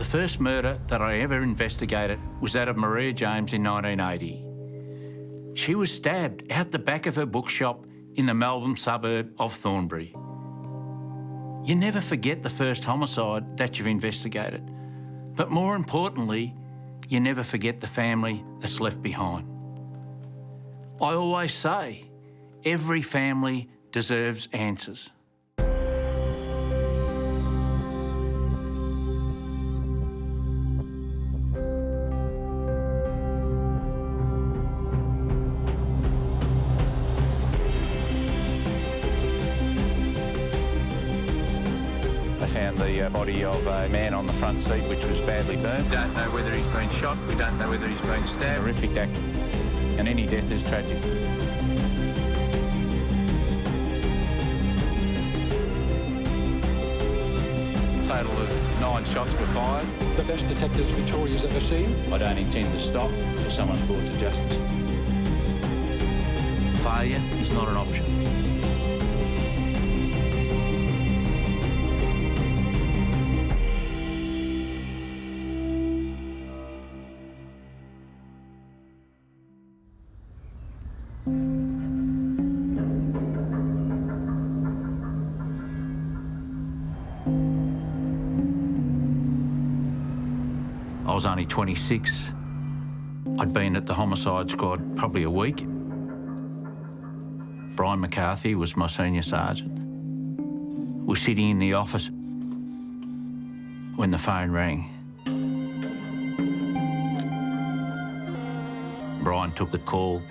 first murder that I ever investigated was that of Maria James in 1980. She was stabbed out the back of her bookshop in the Melbourne suburb of Thornbury. You never forget the first homicide that you've investigated, but more importantly, you never forget the family that's left behind. I always say, every family deserves answers. The body of a man on the front seat which was badly burnt. We don't know whether he's been shot, we don't know whether he's been stabbed. It's a horrific act, and any death is tragic. A total of 9 shots were fired. The best detectives Victoria's ever seen. I don't intend to stop till someone's brought to justice. Failure is not an option. I was only 26. I'd been at the homicide squad probably a week. Brian McCarthy was my senior sergeant. We're sitting in the office when the phone rang. Brian took the call,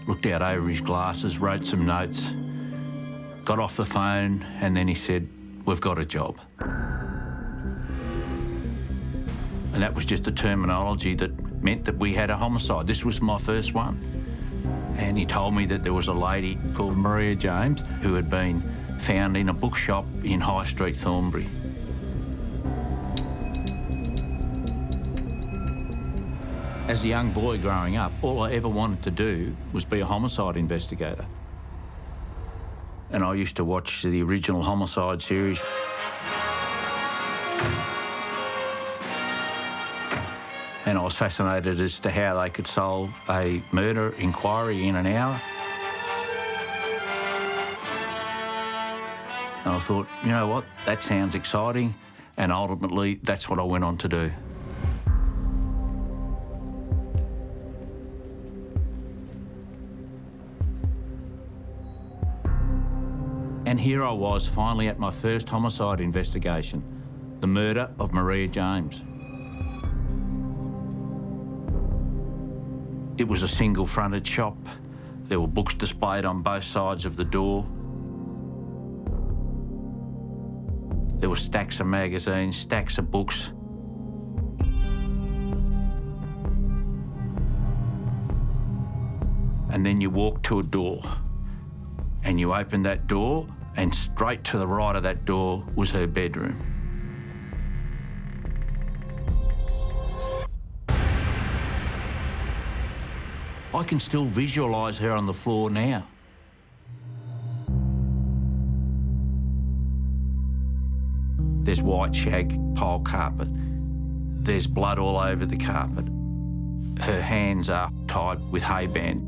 looked out over his glasses, wrote some notes, got off the phone, and then he said, "We've got a job." And that was just a terminology that meant that we had a homicide. This was my first one. And he told me that there was a lady called Maria James who had been found in a bookshop in High Street, Thornbury. As a young boy growing up, all I ever wanted to do was be a homicide investigator. And I used to watch the original Homicide series. And I was fascinated as to how they could solve a murder inquiry in an hour. And I thought, you know what, that sounds exciting, and ultimately that's what I went on to do. And here I was, finally at my first homicide investigation, the murder of Maria James. It was a single-fronted shop. There were books displayed on both sides of the door. There were stacks of magazines, stacks of books. And then you walked to a door, and you opened that door, and straight to the right of that door was her bedroom. I can still visualise her on the floor now. There's white shag pile carpet. There's blood all over the carpet. Her hands are tied with hay band.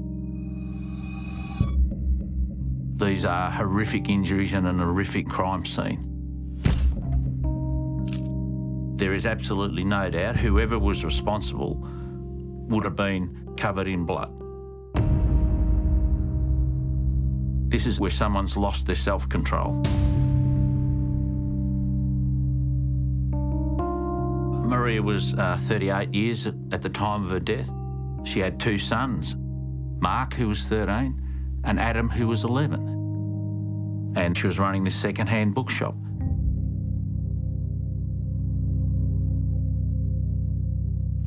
These are horrific injuries and an horrific crime scene. There is absolutely no doubt whoever was responsible would have been covered in blood. This is where someone's lost their self-control. Maria was 38 years at the time of her death. She had 2 sons, Mark, who was 13, and Adam, who was 11. And she was running this second-hand bookshop.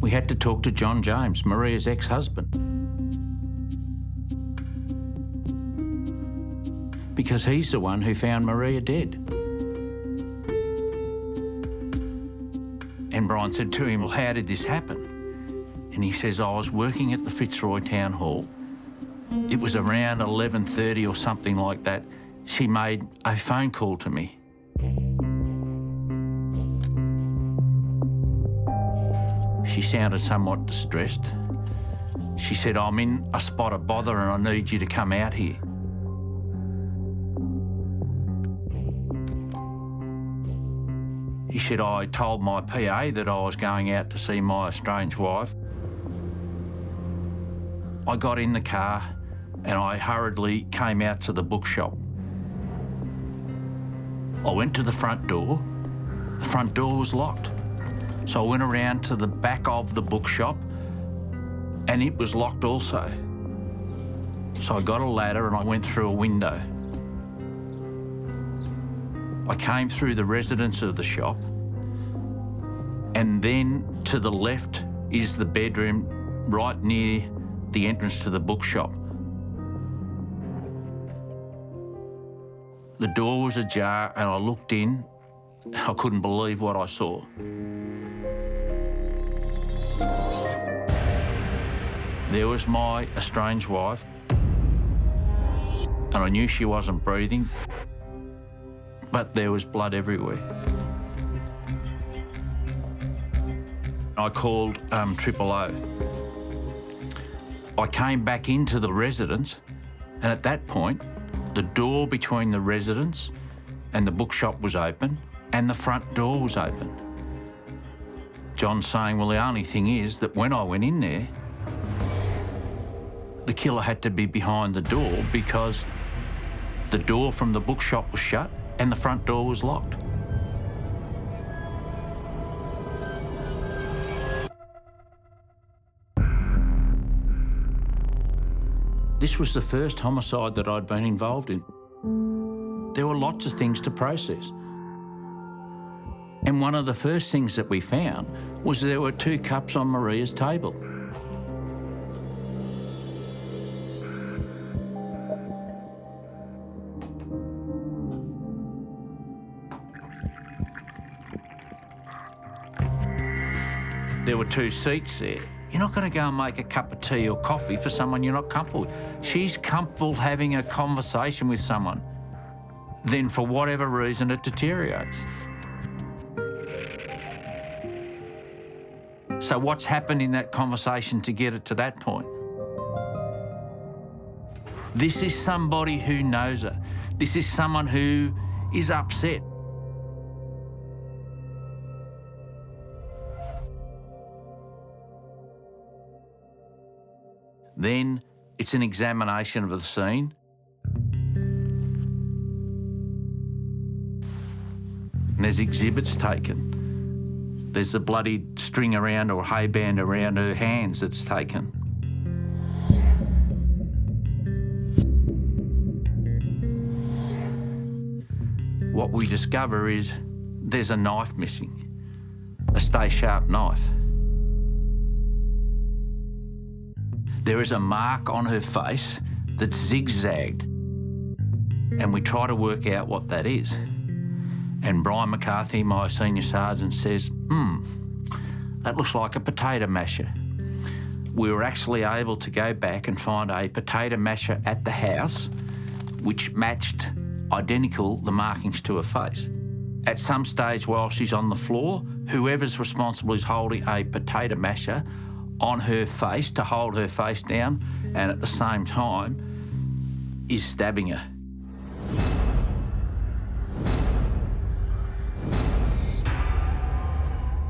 We had to talk to John James, Maria's ex-husband, because he's the one who found Maria dead. And Brian said to him, "Well, how did this happen?" And he says, "I was working at the Fitzroy Town Hall. It was around 11:30 or something like that. She made a phone call to me. She sounded somewhat distressed. She said, "I'm in a spot of bother and I need you to come out here." He said, "I told my PA that I was going out to see my estranged wife. I got in the car and I hurriedly came out to the bookshop. I went to the front door. The front door was locked. So I went around to the back of the bookshop and it was locked also. So I got a ladder and I went through a window. I came through the residence of the shop, and then to the left is the bedroom right near the entrance to the bookshop. The door was ajar and I looked in. I couldn't believe what I saw. There was my estranged wife, and I knew she wasn't breathing, but there was blood everywhere. I called 000. I came back into the residence, and at that point, the door between the residence and the bookshop was open, and the front door was open. John's saying, well, the only thing is that when I went in there, the killer had to be behind the door because the door from the bookshop was shut and the front door was locked. This was the first homicide that I'd been involved in. There were lots of things to process. And one of the first things that we found was there were 2 cups on Maria's table. There were 2 seats there. You're not going to go and make a cup of tea or coffee for someone you're not comfortable with. She's comfortable having a conversation with someone. Then for whatever reason, it deteriorates. So what's happened in that conversation to get it to that point? This is somebody who knows her. This is someone who is upset. Then it's an examination of the scene. And there's exhibits taken. There's a bloody string around or hay band around her hands that's taken. What we discover is there's a knife missing, a stay sharp knife. There is a mark on her face that's zigzagged, and we try to work out what that is. And Brian McCarthy, my senior sergeant, says, that looks like a potato masher. We were actually able to go back and find a potato masher at the house which matched identical the markings to her face. At some stage while she's on the floor, whoever's responsible is holding a potato masher on her face to hold her face down, and at the same time is stabbing her.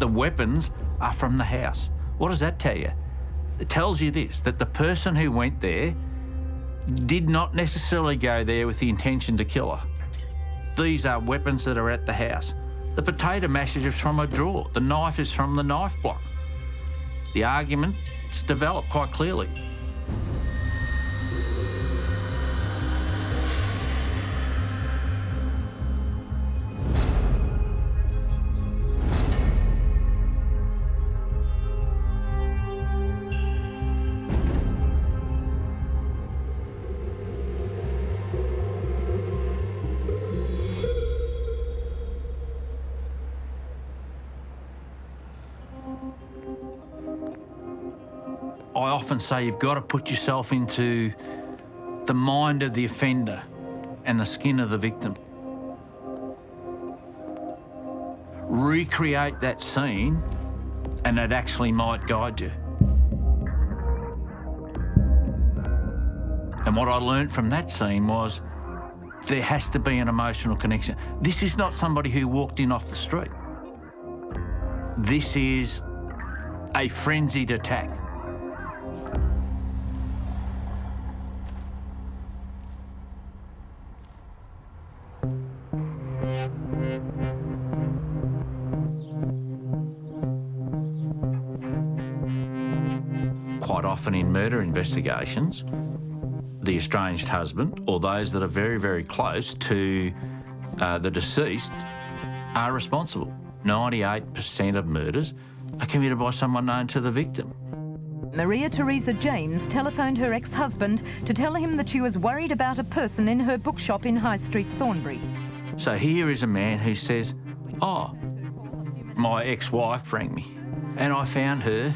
The weapons are from the house. What does that tell you? It tells you this, that the person who went there did not necessarily go there with the intention to kill her. These are weapons that are at the house. The potato masher is from a drawer. The knife is from the knife block. The argument's developed quite clearly. I often say you've got to put yourself into the mind of the offender and the skin of the victim. Recreate that scene and it actually might guide you. And what I learnt from that scene was there has to be an emotional connection. This is not somebody who walked in off the street. This is a frenzied attack. Quite often in murder investigations, the estranged husband or those that are very, very close to the deceased are responsible. 98% of murders are committed by someone known to the victim. Maria Theresa James telephoned her ex-husband to tell him that she was worried about a person in her bookshop in High Street, Thornbury. So here is a man who says, oh, my ex-wife rang me and I found her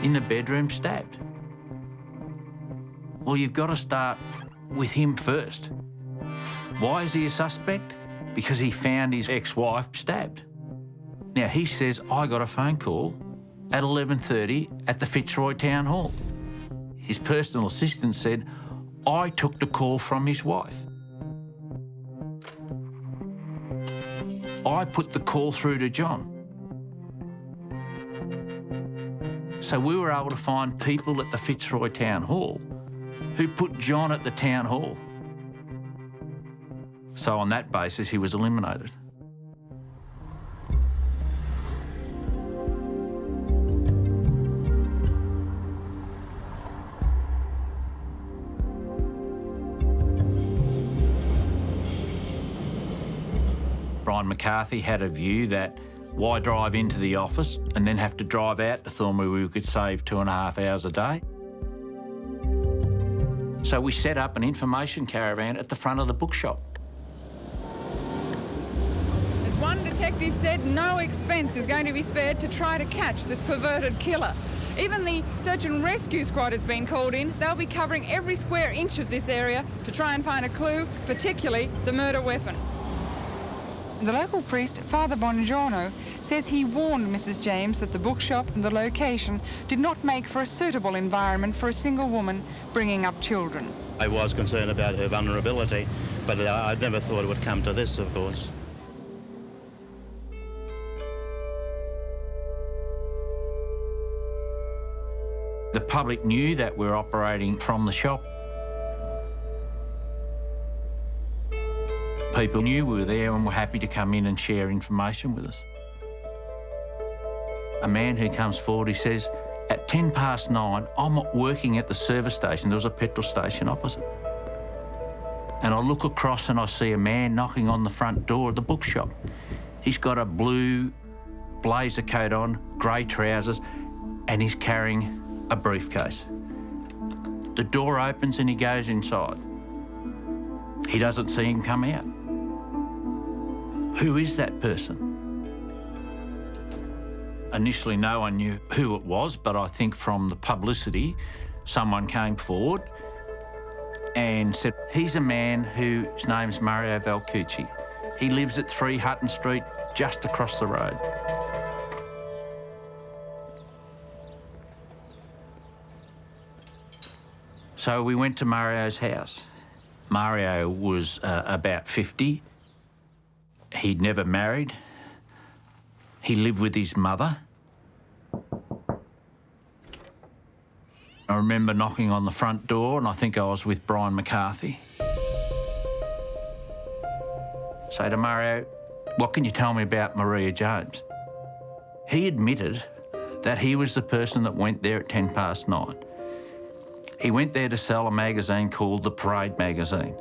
in the bedroom stabbed. Well, you've got to start with him first. Why is he a suspect? Because he found his ex-wife stabbed. Now, he says, I got a phone call at 11:30 at the Fitzroy Town Hall. His personal assistant said, I took the call from his wife. I put the call through to John. So we were able to find people at the Fitzroy Town Hall who put John at the town hall. So on that basis, he was eliminated. Brian McCarthy had a view that why drive into the office and then have to drive out to Thornbury where we could save 2.5 hours a day? So we set up an information caravan at the front of the bookshop. As one detective said, no expense is going to be spared to try to catch this perverted killer. Even the search and rescue squad has been called in. They'll be covering every square inch of this area to try and find a clue, particularly the murder weapon. The local priest, Father Bongiorno, says he warned Mrs. James that the bookshop and the location did not make for a suitable environment for a single woman bringing up children. I was concerned about her vulnerability, but I never thought it would come to this, of course. The public knew that we're operating from the shop. People knew we were there and were happy to come in and share information with us. A man who comes forward, he says, at 9:10, I'm working at the service station. There was a petrol station opposite. And I look across and I see a man knocking on the front door of the bookshop. He's got a blue blazer coat on, grey trousers, and he's carrying a briefcase. The door opens and he goes inside. He doesn't see him come out. Who is that person? Initially, no one knew who it was, but I think from the publicity, someone came forward and said, he's a man whose name's Mario Valuchi. He lives at 3 Hutton Street, just across the road. So we went to Mario's house. Mario was about 50. He'd never married. He lived with his mother. I remember knocking on the front door, and I think I was with Brian McCarthy. Say to Mario, what can you tell me about Maria James? He admitted that he was the person that went there at 9:10. He went there to sell a magazine called The Parade magazine.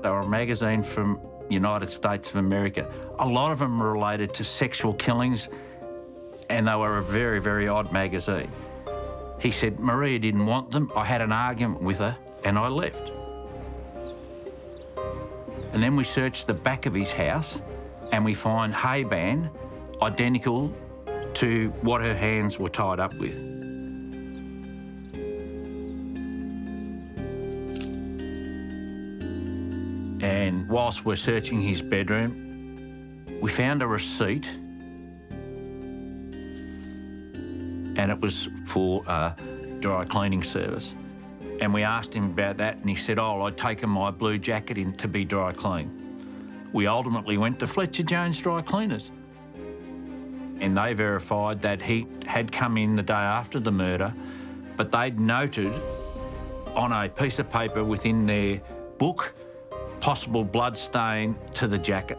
They were a magazine from the United States of America. A lot of them were related to sexual killings, and they were a very, very odd magazine. He said, Maria didn't want them. I had an argument with her and I left. And then we searched the back of his house and we find hayband identical to what her hands were tied up with. whilst we're searching his bedroom, we found a receipt, and it was for a dry cleaning service. And we asked him about that, and he said, oh, I'd taken my blue jacket in to be dry cleaned. We ultimately went to Fletcher Jones Dry Cleaners, and they verified that he had come in the day after the murder, but they'd noted on a piece of paper within their book possible blood stain to the jacket.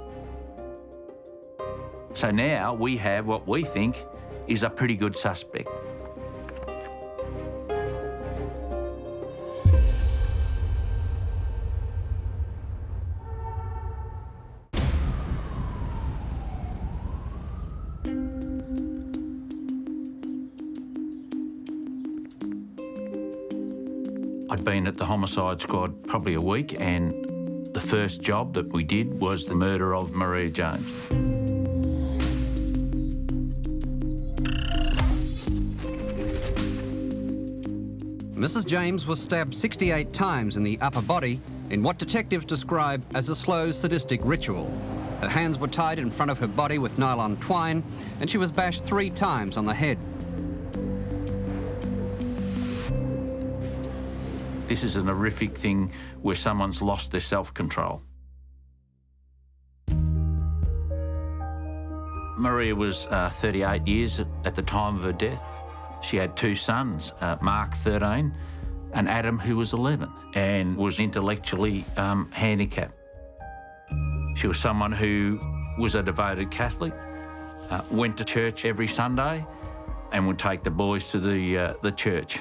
So now we have what we think is a pretty good suspect. I'd been at the homicide squad probably a week, and the first job that we did was the murder of Maria James. Mrs. James was stabbed 68 times in the upper body in what detectives describe as a slow, sadistic ritual. Her hands were tied in front of her body with nylon twine, and she was bashed 3 times on the head. This is an horrific thing where someone's lost their self-control. Maria was 38 years at the time of her death. She had 2 sons, Mark, 13, and Adam, who was 11, and was intellectually handicapped. She was someone who was a devoted Catholic, went to church every Sunday, and would take the boys to the church.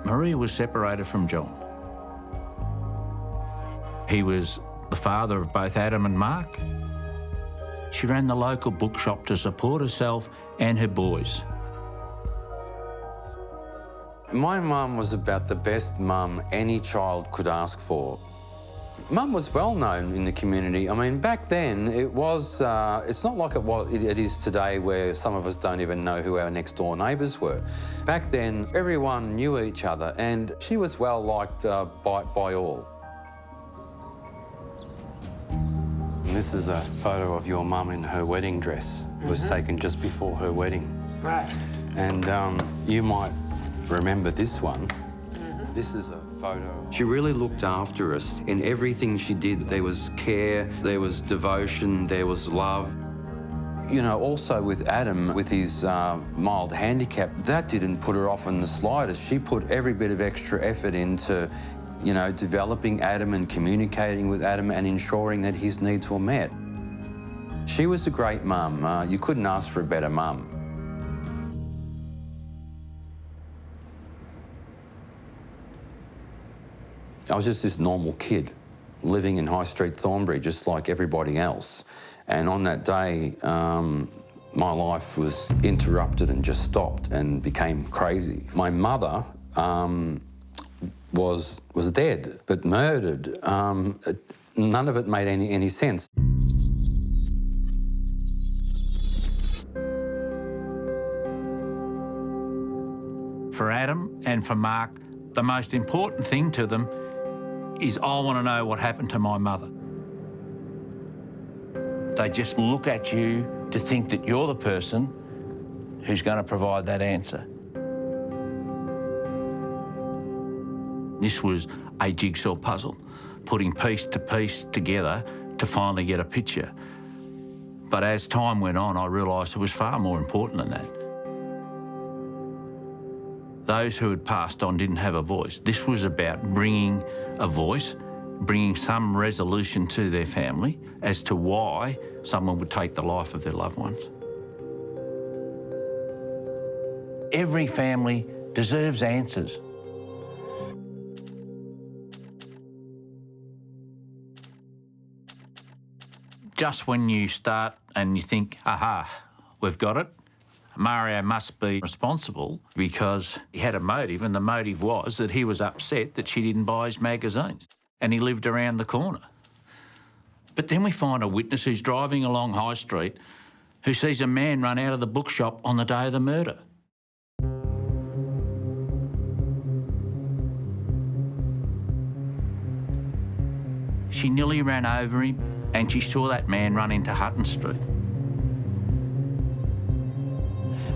Maria was separated from John. He was the father of both Adam and Mark. She ran the local bookshop to support herself and her boys. My mum was about the best mum any child could ask for. Mum was well known in the community. I mean, back then it was, it's not like it is today where some of us don't even know who our next door neighbours were. Back then, everyone knew each other, and she was well liked by all. And this is a photo of your mum in her wedding dress. It was taken just before her wedding. Right. And you might remember this one. This is a photo. She really looked after us. In everything she did, there was care, there was devotion, there was love. You know, also with Adam, with his mild handicap, that didn't put her off in the slightest. She put every bit of extra effort into, you know, developing Adam and communicating with Adam and ensuring that his needs were met. She was a great mum. You couldn't ask for a better mum. I was just this normal kid living in High Street, Thornbury, just like everybody else. And on that day, my life was interrupted and just stopped and became crazy. My mother was dead, but murdered. None of it made any sense. For Adam and for Mark, the most important thing to them is, I want to know what happened to my mother. They just look at you to think that you're the person who's going to provide that answer. This was a jigsaw puzzle, putting piece to piece together to finally get a picture. But as time went on, I realised it was far more important than that. Those who had passed on didn't have a voice. This was about bringing a voice, bringing some resolution to their family as to why someone would take the life of their loved ones. Every family deserves answers. Just when you start and you think, aha, we've got it, Mario must be responsible because he had a motive, and the motive was that he was upset that she didn't buy his magazines and he lived around the corner. But then we find a witness who's driving along High Street who sees a man run out of the bookshop on the day of the murder. She nearly ran over him and she saw that man run into Hutton Street.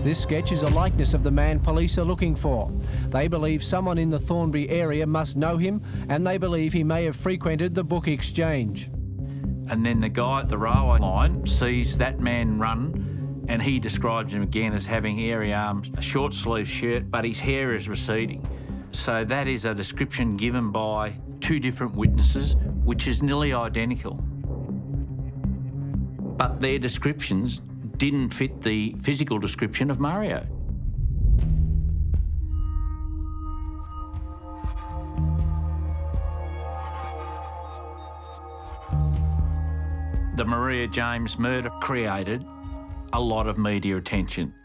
This sketch is a likeness of the man police are looking for. They believe someone in the Thornbury area must know him, and they believe he may have frequented the book exchange. And then the guy at the railway line sees that man run, and he describes him again as having hairy arms, a short sleeve shirt, but his hair is receding. So that is a description given by two different witnesses, which is nearly identical. But their descriptions didn't fit the physical description of Mario. The Maria James murder created a lot of media attention.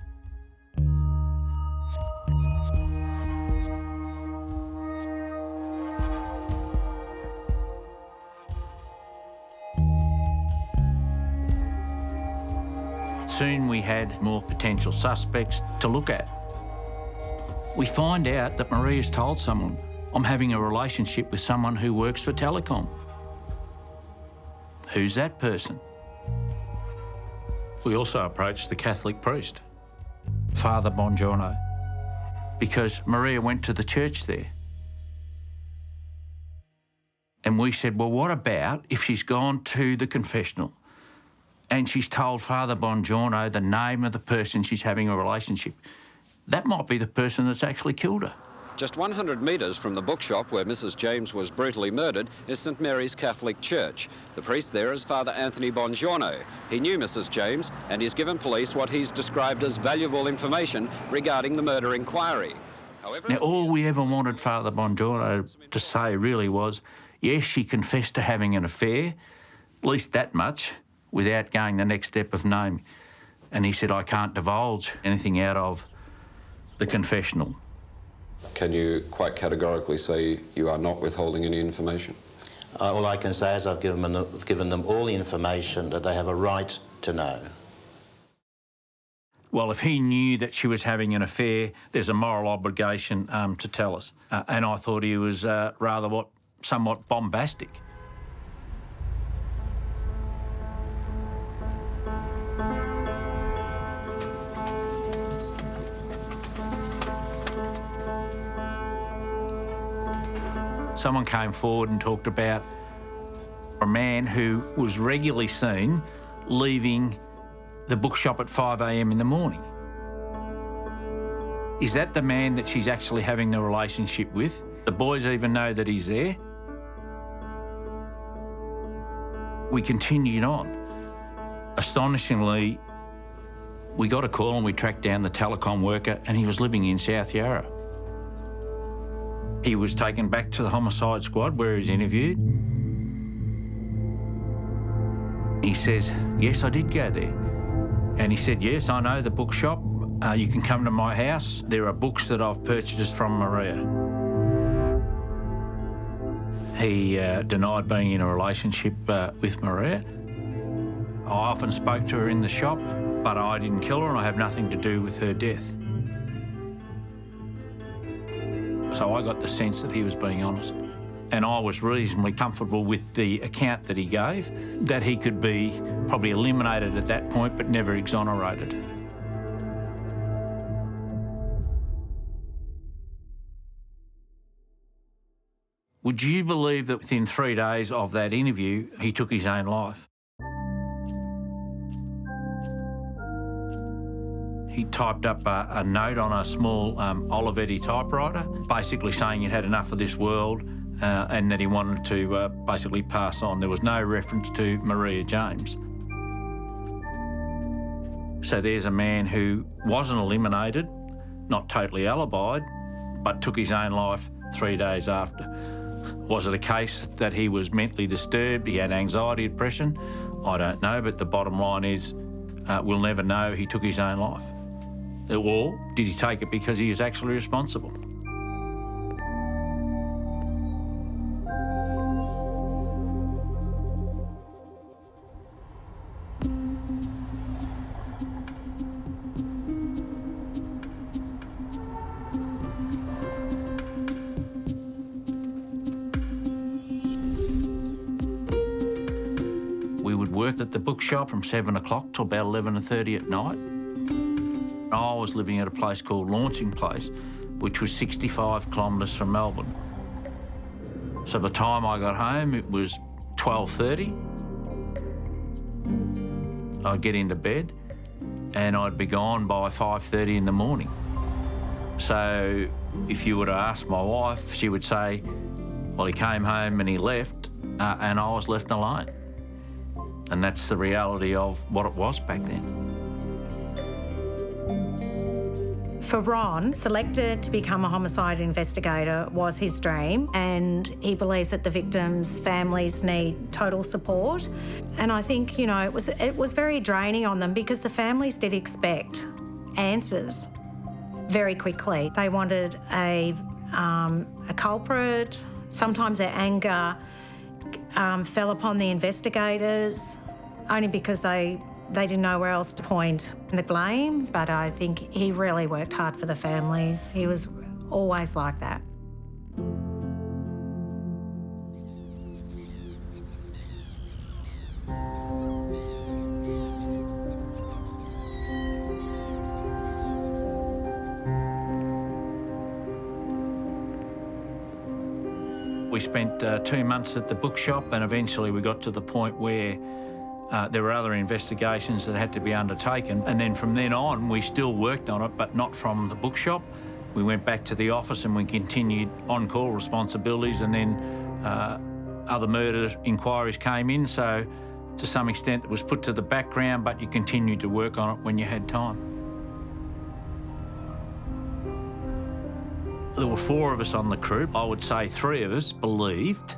Soon we had more potential suspects to look at. We find out that Maria's told someone, I'm having a relationship with someone who works for Telecom. Who's that person? We also approached the Catholic priest, Father Bongiorno, because Maria went to the church there. And we said, well, what about if she's gone to the confessional and she's told Father Bongiorno the name of the person she's having a relationship? That might be the person that's actually killed her. Just 100 metres from the bookshop where Mrs. James was brutally murdered is St Mary's Catholic Church. The priest there is Father Anthony Bongiorno. He knew Mrs. James and he's given police what he's described as valuable information regarding the murder inquiry. However, now, all we ever wanted Father Bongiorno to say really was, yes, she confessed to having an affair, at least that much, without going the next step of naming. And he said, I can't divulge anything out of the confessional. can you quite categorically say you are not withholding any information? All I can say is I've given them all the information that they have a right to know. Well, if he knew that she was having an affair, there's a moral obligation to tell us. And I thought he was somewhat bombastic. Someone came forward and talked about a man who was regularly seen leaving the bookshop at 5 a.m. in the morning. Is that the man that she's actually having the relationship with? The boys even know that he's there. We continued on. Astonishingly, we got a call and we tracked down the telecom worker, and he was living in South Yarra. He was taken back to the homicide squad where he was interviewed. He says, yes, I did go there. And he said, yes, I know the bookshop. You can come to my house. There are books that I've purchased from Maria. He denied being in a relationship with Maria. I often spoke to her in the shop, but I didn't kill her and I have nothing to do with her death. So I got the sense that he was being honest. And I was reasonably comfortable with the account that he gave, that he could be probably eliminated at that point but never exonerated. Would you believe that within 3 days of that interview, he took his own life? He typed up a note on a small Olivetti typewriter, basically saying he'd had enough of this world and that he wanted to basically pass on. There was no reference to Maria James. So there's a man who wasn't eliminated, not totally alibied, but took his own life 3 days after. Was it a case that he was mentally disturbed, he had anxiety, depression? I don't know, but the bottom line is we'll never know he took his own life. Or did he take it because he was actually responsible? worked at the bookshop from 7 o'clock till about 11:30 at night. I was living at a place called Launching Place, which was 65 kilometres from Melbourne. So by the time I got home, it was 12:30. I'd get into bed and I'd be gone by 5:30 in the morning. So if you were to ask my wife, she would say, well, he came home and he left, and I was left alone. And that's the reality of what it was back then. For Ron, selected to become a homicide investigator was his dream, and he believes that the victims' families need total support. And I think, you know, it was very draining on them because the families did expect answers very quickly. They wanted a culprit. Sometimes their anger fell upon the investigators only because they didn't know where else to point the blame, but I think he really worked hard for the families. He was always like that. We spent 2 months at the bookshop, and eventually we got to the point where there were other investigations that had to be undertaken. And then from then on, we still worked on it, but not from the bookshop. We went back to the office and we continued on-call responsibilities, and then other murder inquiries came in. So to some extent it was put to the background, but you continued to work on it when you had time. There were 4 of us on the crew. I would say 3 of us believed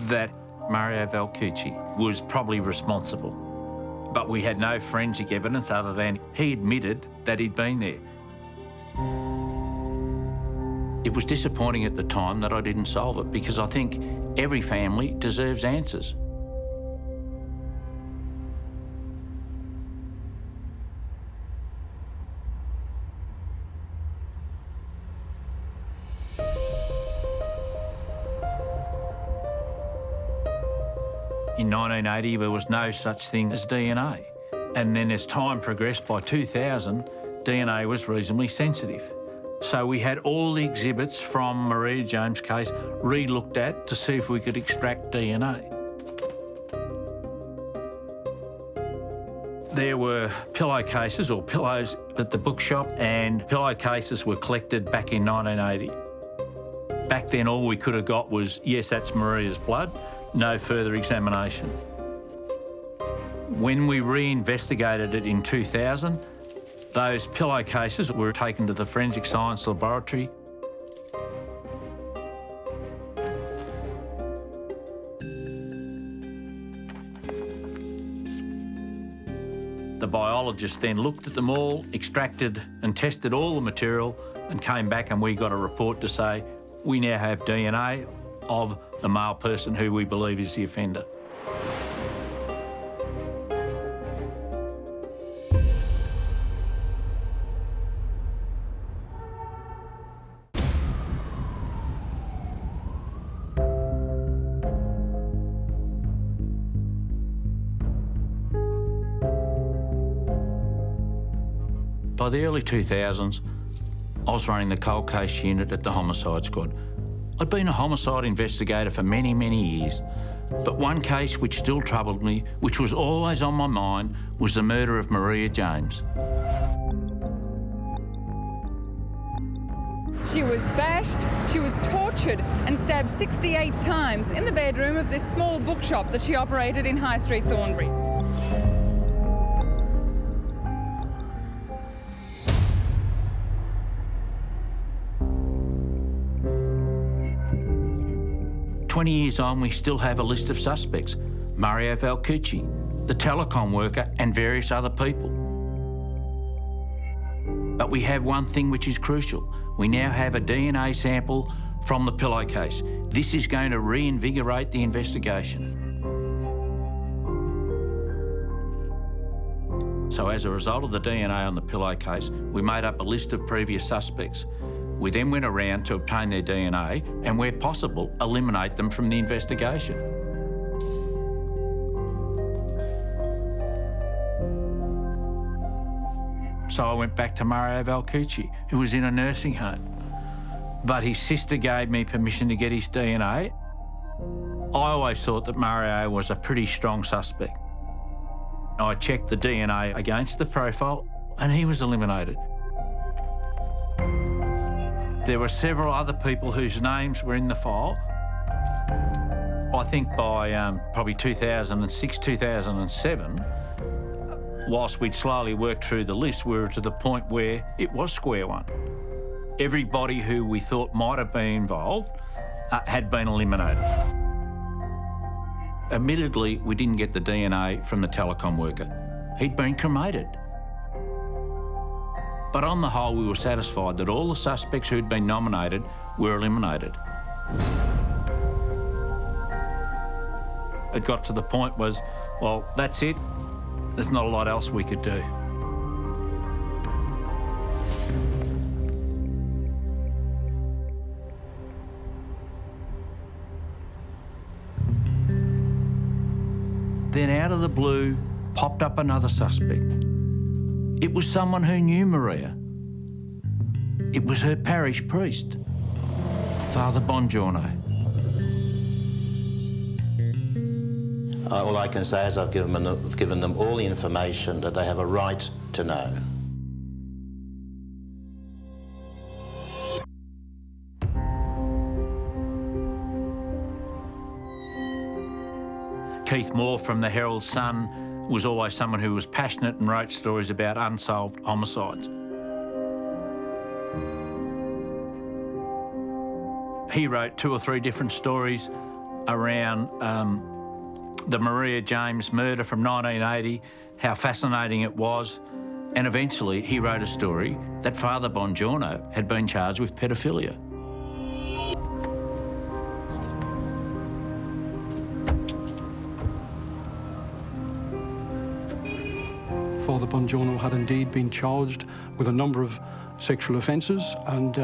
that Mario Valuchi was probably responsible. But we had no forensic evidence other than he admitted that he'd been there. It was disappointing at the time that I didn't solve it, because I think every family deserves answers. In 1980, there was no such thing as DNA. And then as time progressed, by 2000, DNA was reasonably sensitive. So we had all the exhibits from Maria James' case re-looked at to see if we could extract DNA. There were pillowcases or pillows at the bookshop, and pillowcases were collected back in 1980. Back then, all we could have got was, yes, that's Maria's blood, no further examination. When we re-investigated it in 2000, those pillowcases were taken to the Forensic Science Laboratory. The biologist then looked at them all, extracted and tested all the material, and came back, and we got a report to say we now have DNA of the male person who we believe is the offender. By the early 2000s, I was running the cold case unit at the homicide squad. I'd been a homicide investigator for many, many years, but one case which still troubled me, which was always on my mind, was the murder of Maria James. She was bashed, she was tortured and stabbed 68 times in the bedroom of this small bookshop that she operated in High Street, Thornbury. "20 years on, we still have a list of suspects: Mario Valuchi, the telecom worker, and various other people. But we have one thing which is crucial. We now have a DNA sample from the pillowcase. This is going to reinvigorate the investigation." So as a result of the DNA on the pillowcase, we made up a list of previous suspects. We then went around to obtain their DNA and, where possible, eliminate them from the investigation. So I went back to Mario Valuchi, who was in a nursing home. But his sister gave me permission to get his DNA. I always thought that Mario was a pretty strong suspect. I checked the DNA against the profile and he was eliminated. There were several other people whose names were in the file. I think by probably 2006, 2007, whilst we'd slowly worked through the list, we were to the point where it was square one. Everybody who we thought might have been involved had been eliminated. Admittedly, we didn't get the DNA from the telecom worker. He'd been cremated. But on the whole, we were satisfied that all the suspects who'd been nominated were eliminated. It got to the point was, well, that's it. There's not a lot else we could do. Then out of the blue, popped up another suspect. It was someone who knew Maria. It was her parish priest, Father Bongiorno. All I can say is I've given them all the information that they have a right to know. Keith Moore from the Herald Sun was always someone who was passionate and wrote stories about unsolved homicides. He wrote 2 or 3 different stories around the Maria James murder from 1980, how fascinating it was, and eventually he wrote a story that Father Bongiorno had been charged with pedophilia. Father Bongiorno had indeed been charged with a number of sexual offences, and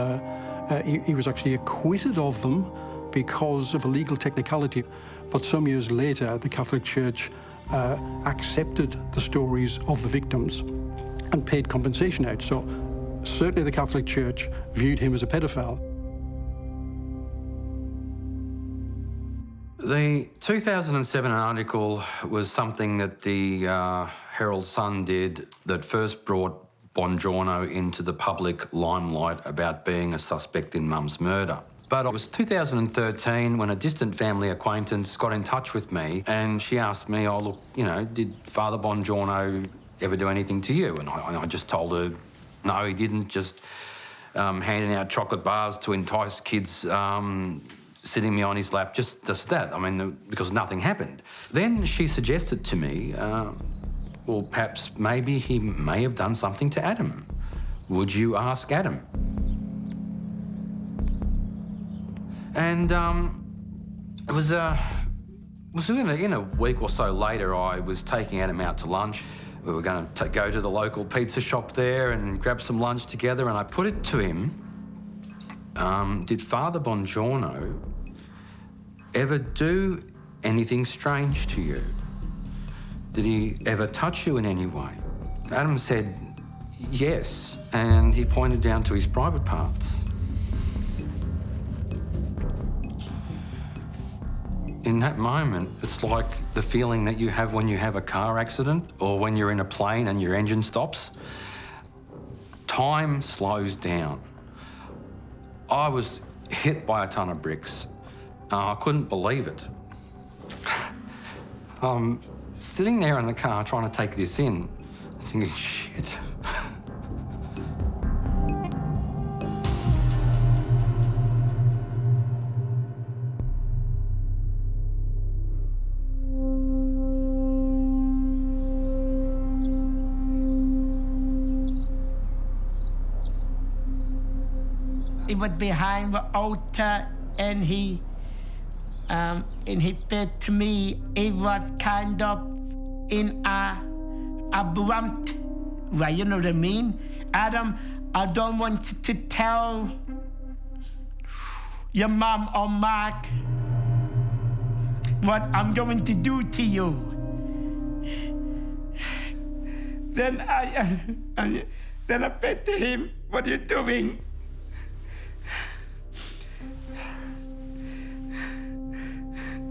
he was actually acquitted of them because of a legal technicality. But some years later, the Catholic Church accepted the stories of the victims and paid compensation out. So certainly the Catholic Church viewed him as a pedophile. The 2007 article was something that the Herald Sun did that first brought Bongiorno into the public limelight about being a suspect in Mum's murder. But it was 2013 when a distant family acquaintance got in touch with me and she asked me, oh, look, you know, did Father Bongiorno ever do anything to you? And I just told her, no, he didn't, just handing out chocolate bars to entice kids, sitting me on his lap, just that. I mean, because nothing happened. Then she suggested to me, well, perhaps maybe he may have done something to Adam. Would you ask Adam? And it was in a week or so later, I was taking Adam out to lunch. We were going to go to the local pizza shop there and grab some lunch together, and I put it to him, did Father Bongiorno ever do anything strange to you? Did he ever touch you in any way? Adam said yes, and he pointed down to his private parts. In that moment, it's like the feeling that you have when you have a car accident or when you're in a plane and your engine stops. Time slows down. I was hit by a ton of bricks. I couldn't believe it. Sitting there in the car trying to take this in, thinking, shit. He was behind the altar and he said to me, it was kind of in a blunt way, you know what I mean? Adam, I don't want you to tell your mom or Mark what I'm going to do to you. Then Then I said to him, "What are you doing?"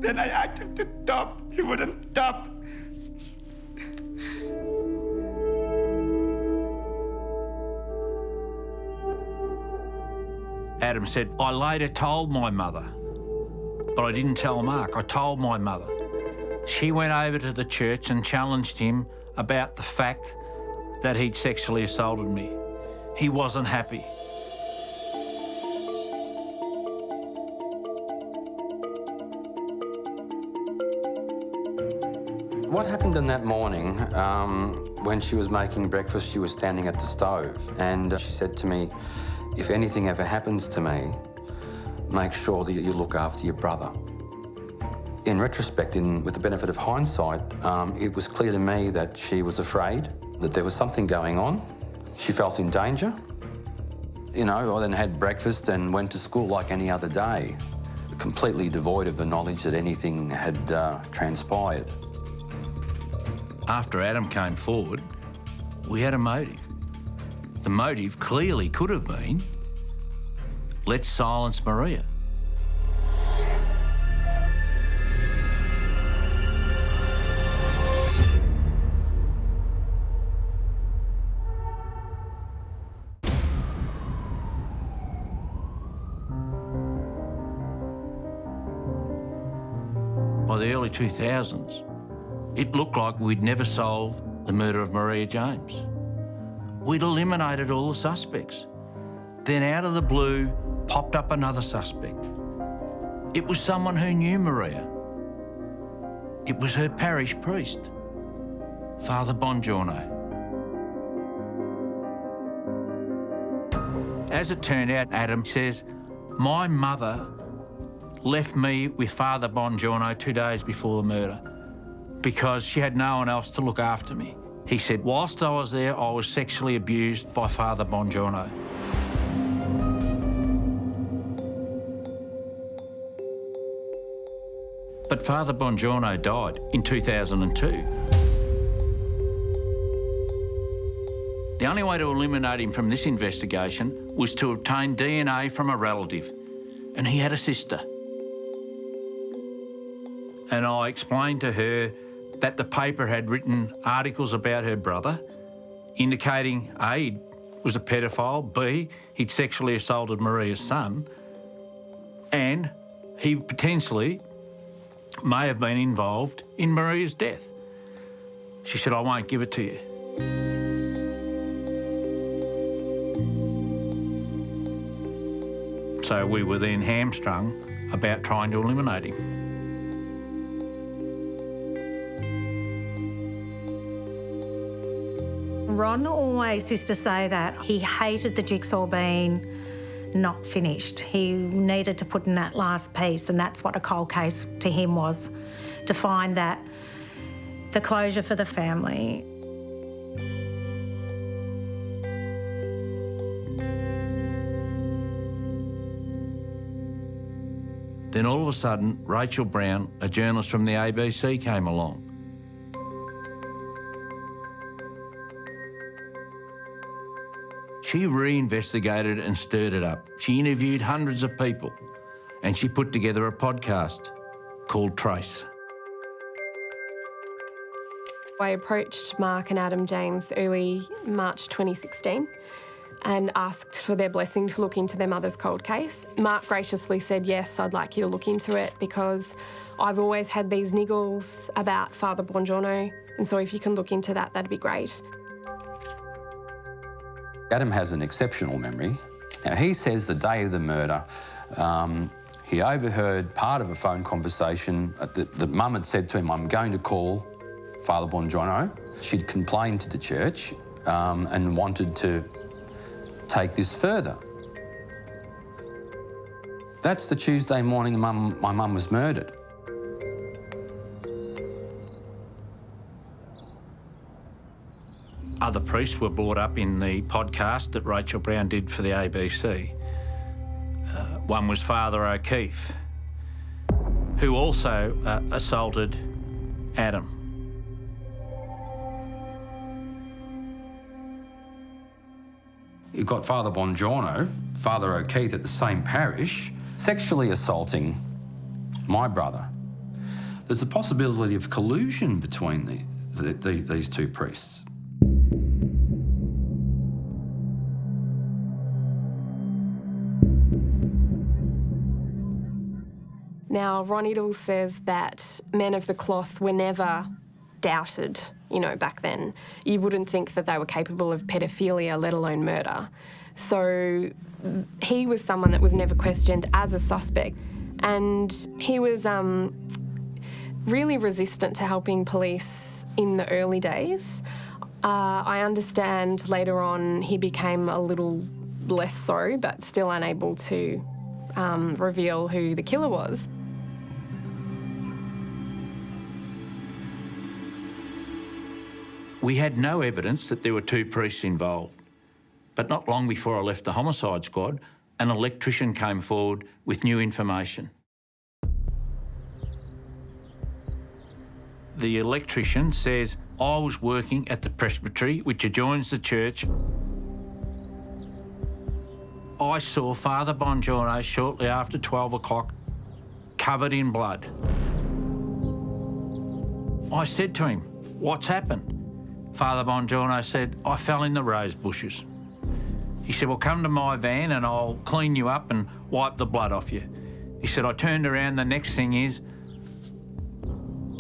Then I asked him to stop. He wouldn't stop. Adam said, I later told my mother, but I didn't tell Mark. I told my mother. She went over to the church and challenged him about the fact that he'd sexually assaulted me. He wasn't happy. What happened in that morning, when she was making breakfast, she was standing at the stove, and she said to me, if anything ever happens to me, make sure that you look after your brother. In retrospect, with the benefit of hindsight, it was clear to me that she was afraid, that there was something going on. She felt in danger. You know, I then had breakfast and went to school like any other day, completely devoid of the knowledge that anything had transpired. After Adam came forward, we had a motive. The motive clearly could have been, let's silence Maria. By the early 2000s, it looked like we'd never solved the murder of Maria James. We'd eliminated all the suspects. Then out of the blue, popped up another suspect. It was someone who knew Maria. It was her parish priest, Father Bongiorno. As it turned out, Adam says, my mother left me with Father Bongiorno 2 days before the murder because she had no one else to look after me. He said, whilst I was there, I was sexually abused by Father Bongiorno. But Father Bongiorno died in 2002. The only way to eliminate him from this investigation was to obtain DNA from a relative, and he had a sister. And I explained to her that the paper had written articles about her brother, indicating A, he was a pedophile, B, he'd sexually assaulted Maria's son, and he potentially may have been involved in Maria's death. She said, I won't give it to you. So we were then hamstrung about trying to eliminate him. Ron always used to say that he hated the jigsaw being not finished. He needed to put in that last piece, and that's what a cold case to him was, to find that the closure for the family. Then all of a sudden, Rachel Brown, a journalist from the ABC, came along. She reinvestigated and stirred it up. She interviewed hundreds of people, and she put together a podcast called Trace. I approached Mark and Adam James early March 2016 and asked for their blessing to look into their mother's cold case. Mark graciously said, yes, I'd like you to look into it because I've always had these niggles about Father Bongiorno, and so if you can look into that, that'd be great. Adam has an exceptional memory. Now, he says the day of the murder, he overheard part of a phone conversation that Mum had said to him, I'm going to call Father Bongiorno. She'd complained to the church and wanted to take this further. That's the Tuesday morning my mum was murdered. Other priests were brought up in the podcast that Rachel Brown did for the ABC. One was Father O'Keefe, who also assaulted Adam. You've got Father Bongiorno, Father O'Keefe at the same parish, sexually assaulting my brother. There's a possibility of collusion between these two priests. Now, Ron Iddles says that men of the cloth were never doubted, you know, back then. You wouldn't think that they were capable of paedophilia, let alone murder. So he was someone that was never questioned as a suspect. And he was really resistant to helping police in the early days. I understand later on he became a little less so, but still unable to reveal who the killer was. We had no evidence that there were two priests involved. But not long before I left the homicide squad, an electrician came forward with new information. The electrician says, I was working at the presbytery, which adjoins the church. I saw Father Bongiorno shortly after 12 o'clock, covered in blood. I said to him, what's happened? Father Bongiorno said, I fell in the rose bushes. He said, well, come to my van and I'll clean you up and wipe the blood off you. He said, I turned around, the next thing is,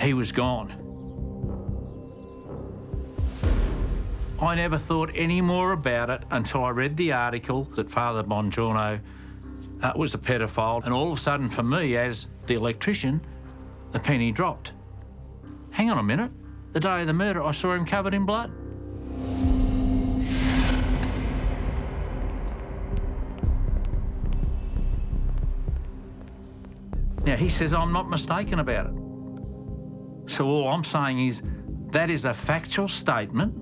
he was gone. I never thought any more about it until I read the article that Father Bongiorno was a pedophile, and all of a sudden for me, as the electrician, the penny dropped. Hang on a minute. The day of the murder, I saw him covered in blood. Now, he says I'm not mistaken about it. So all I'm saying is that is a factual statement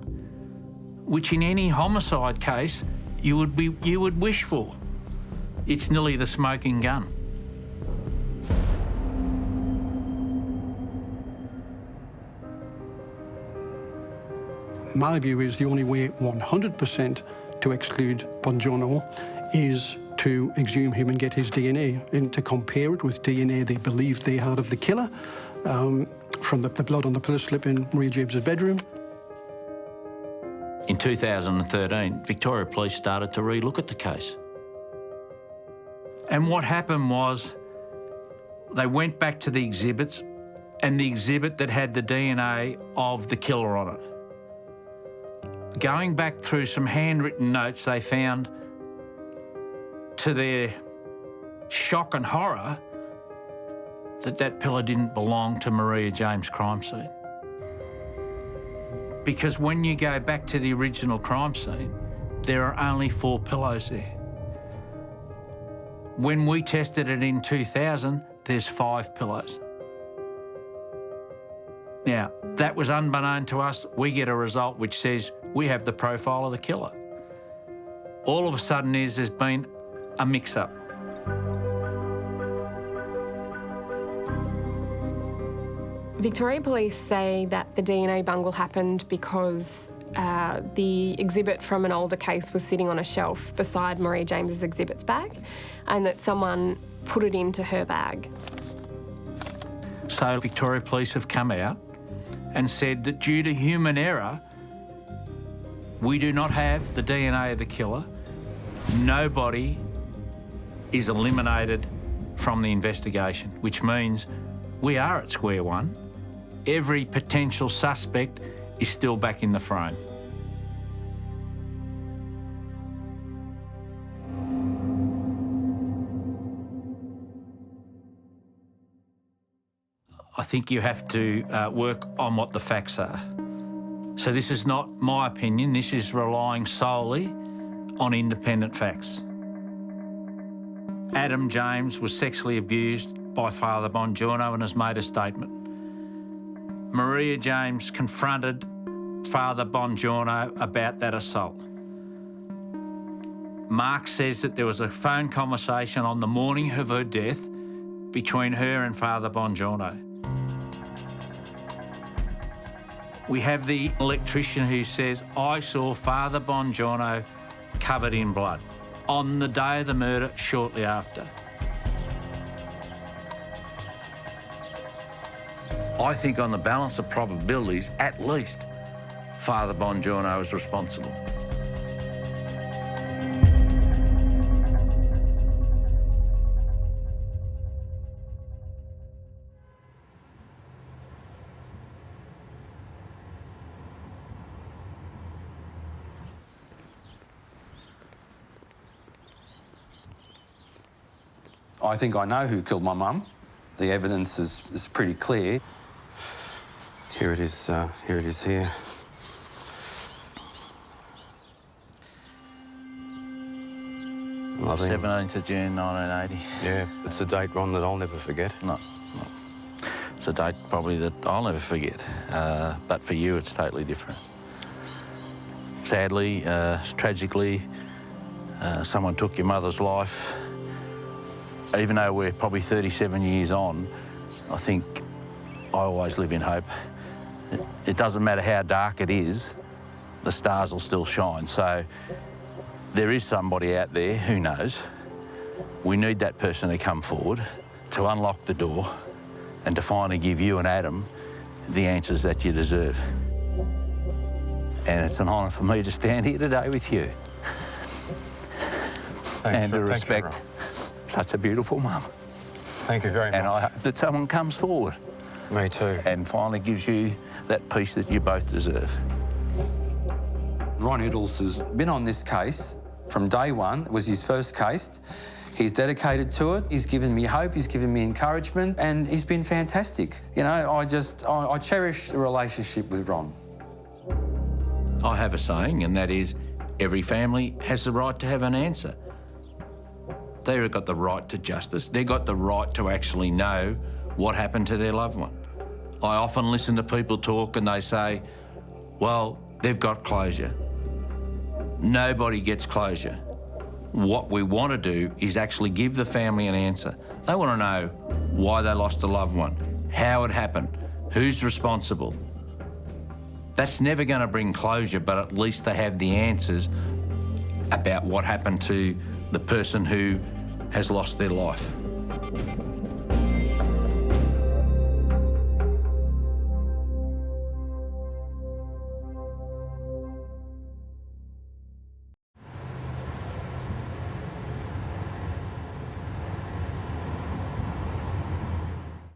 which in any homicide case you would wish for. It's nearly the smoking gun. My view is the only way 100% to exclude Bongiorno is to exhume him and get his DNA and to compare it with DNA they believed they had of the killer from the blood on the pillow slip in Maria James's bedroom. In 2013, Victoria Police started to re-look at the case. And what happened was they went back to the exhibits and the exhibit that had the DNA of the killer on it. Going back through some handwritten notes, they found, to their shock and horror, that pillow didn't belong to Maria James' crime scene. Because when you go back to the original crime scene, there are only 4 pillows there. When we tested it in 2000, there's 5 pillows. Now, that was unbeknown to us. We get a result which says we have the profile of the killer. All of a sudden there's been a mix-up. Victoria Police say that the DNA bungle happened because the exhibit from an older case was sitting on a shelf beside Maria James's exhibits bag, and that someone put it into her bag. So Victoria Police have come out and said that due to human error, we do not have the DNA of the killer. Nobody is eliminated from the investigation, which means we are at square one. Every potential suspect is still back in the frame. I think you have to work on what the facts are. So this is not my opinion, this is relying solely on independent facts. Adam James was sexually abused by Father Bongiorno and has made a statement. Maria James confronted Father Bongiorno about that assault. Mark says that there was a phone conversation on the morning of her death between her and Father Bongiorno. We have the electrician who says, I saw Father Bongiorno covered in blood on the day of the murder, shortly after. I think on the balance of probabilities, at least, Father Bongiorno is responsible. I think I know who killed my mum. The evidence is pretty clear. Here it is here. Lovely. 17th of June 1980. Yeah, it's a date, Ron, that I'll never forget. No. It's a date probably that I'll never forget, but for you it's totally different. Sadly, tragically, someone took your mother's life. Even though we're probably 37 years on, I think I always live in hope. It doesn't matter how dark it is, the stars will still shine. So there is somebody out there, who knows. We need that person to come forward to unlock the door and to finally give you and Adam the answers that you deserve. And it's an honour for me to stand here today with you. And to respect such a beautiful mum. Thank you very much. And I hope that someone comes forward. Me too. And finally gives you that peace that you both deserve. Ron Iddles has been on this case from day one. It was his first case. He's dedicated to it. He's given me hope, he's given me encouragement, and he's been fantastic. You know, I cherish the relationship with Ron. I have a saying, and that is, every family has the right to have an answer. They've got the right to justice. They've got the right to actually know what happened to their loved one. I often listen to people talk and they say, well, they've got closure. Nobody gets closure. What we want to do is actually give the family an answer. They want to know why they lost a loved one, how it happened, who's responsible. That's never going to bring closure, but at least they have the answers about what happened to the person who has lost their life.